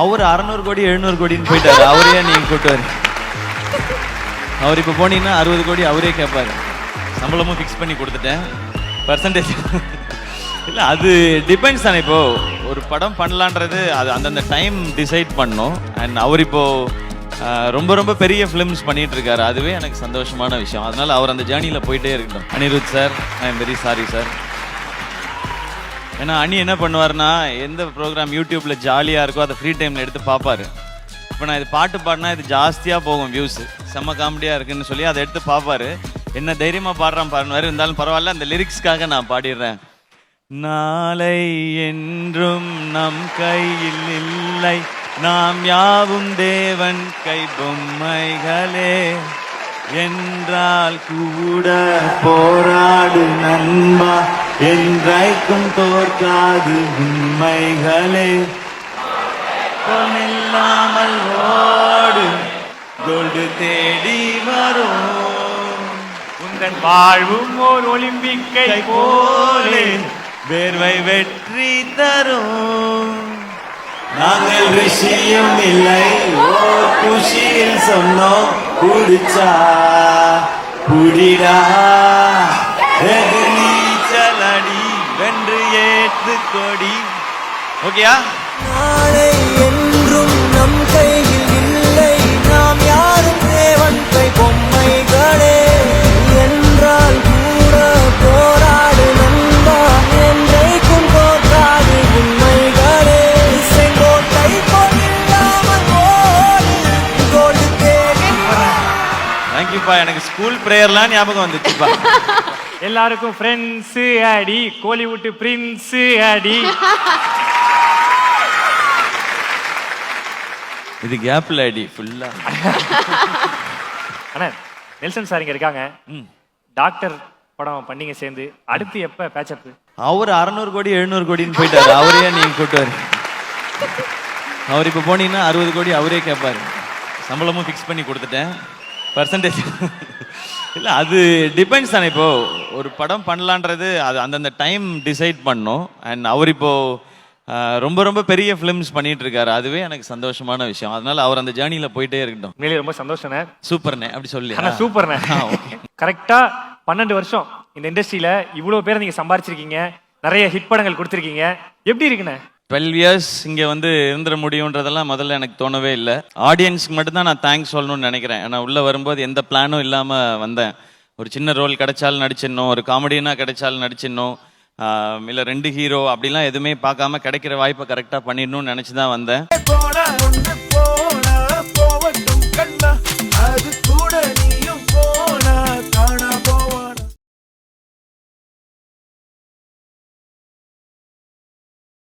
அவர் 600 கோடி 700 கோடின்னு போயிட்டாரு. அவரையே நீங்க கூட்டுவாரு. அவர் இப்போ போனீங்கன்னா 60 கோடி அவரே கேட்பாரு. சம்பளமும் ஃபிக்ஸ் பண்ணி கொடுத்துட்டேன். பர்சன்டேஜ் இல்லை, அது டிபெண்ட்ஸ் தானே. இப்போ ஒரு படம் பண்ணலான்றது அது அந்தந்த டைம் டிசைட் பண்ணோம். அண்ட் அவர் இப்போ ரொம்ப ரொம்ப பெரிய ஃபிலிம்ஸ் பண்ணிட்டு இருக்காரு. அதுவே எனக்கு சந்தோஷமான விஷயம். அதனால அவர் அந்த ஜேர்னியில் போயிட்டே இருக்கட்டும். Anirudh sir, I am very sorry sir. ஏன்னா அனி என்ன பண்ணுவார்னா, எந்த ப்ரோக்ராம் யூடியூப்ல ஜாலியாக இருக்கோ அதை ஃப்ரீ டைமில் எடுத்து பார்ப்பாரு. இப்போ நான் இது பாட்டு பாடினா இது ஜாஸ்தியாக போகும் வியூஸ், செம்ம காமெடியாக இருக்குன்னு சொல்லி அதை எடுத்து பார்ப்பாரு. என்ன தைரியமாக பாடுறான் பாருவார். இருந்தாலும் பரவாயில்ல, அந்த லிரிக்ஸ்க்காக நான் பாடிடுறேன். நாளை என்றும் நம் கையில் இல்லை, நாம் யாவும் தேவன் கை பொம்மைகளே, என்றால் கூட போராடு நண்பா, என்றைக்கும் தோற்காது உண்மைகளே, பொன்னில்லாமல் ஓடு கோல்டு தேடி வரும், உந்தன் வாழ்வும் ஓர் ஒலிம்பிக்கை போலே வேர்வை வெற்றி தரும். நாங்கள் ரிஷியும் இல்லை, ஓர் குஷியில் சொன்னோம், புடிச்சா புடிடா, எதிர் நீச்சல் அடி, வென்று ஏற்று கொடி. ஓகேயா? நாளை என்றும் நம் கையில் இல்லை, நாம் யாரும் தேவன் கை பொம்மைகளே, என்றால் கூட போராடு நண்பா, என்றைக்கும் தோற்காது உண்மைகளே, செங்கோட்டை பொன்னில்லாமல் ஓடு கோடு தேடி. தேங்க்யூப்பா. எனக்கு ஸ்கூல் ப்ரேயர்லாம் ஞாபகம் வந்துச்சுப்பா. எல்லாருக்கும் ஃப்ரெண்ட்ஸ் அடி, கோலிவுட் பிரின்ஸ் அடி. இது கேப்ல அடி ஃபுல்லா. அண்ணா நெல்சன் சார் இங்க இருக்காங்க. டாக்டர் படம் பண்ணீங்க சேர்ந்து. அடுத்து எப்ப பேச்சப்? அவர் 600 கோடி 700 கோடின்னு போயிட்டாரு. அவரையே நீங்க கூட்டுவாரு. அவர் இப்போ போனீங்கன்னா 60 கோடி அவரே கேட்பாரு. சம்பளமும் ஃபிக்ஸ் பண்ணி கொடுத்துட்டேன். பர்சன்டேஜ் இல்லை, அது டிபெண்ட்ஸ் தானே. இப்போ ஒரு படம் பண்ணலான்றது அது அந்தந்த டைம் டிசைட் பண்ணோம். அண்ட் அவர் இப்போ ரொம்ப ரொம்ப பெரிய ஃபிலிம்ஸ் பண்ணிட்டு இருக்காரு. அதுவே எனக்கு சந்தோஷமான விஷயம். அதனால அவர் அந்த ஜேர்னியில் போயிட்டே இருக்கட்டும். உண்மையிலே ரொம்ப சந்தோஷண்ணே. சூப்பர்ண்ணே அப்படி சொல்லி. சூப்பர்ண்ணே. கரெக்டா 12 வருஷம் இந்த இண்டஸ்ட்ரியில இவ்வளவு பேரை நீங்க சம்பாரிச்சிருக்கீங்க, நிறைய ஹிட் படங்கள் கொடுத்துருக்கீங்க. எப்படி இருக்குண்ணே? 12 இயர்ஸ் இங்கே வந்து இருந்துட முடியுன்றதெல்லாம் முதல்ல எனக்கு தோணவே இல்லை. ஆடியன்ஸ்க்கு மட்டும்தான் நான் தேங்க்ஸ் சொல்லணும்னு நினைக்கிறேன். ஏன்னா உள்ளே வரும்போது எந்த பிளானும் இல்லாமல் வந்தேன். ஒரு சின்ன ரோல் கிடைச்சாலும் நடிச்சிடணும், ஒரு காமெடினா கிடைச்சாலும் நடிச்சிடணும், இல்லை 2 ஹீரோ அப்படிலாம் எதுவுமே பார்க்காம கிடைக்கிற வாய்ப்பை கரெக்டாக பண்ணிடணும்னு நினச்சி தான் வந்தேன்.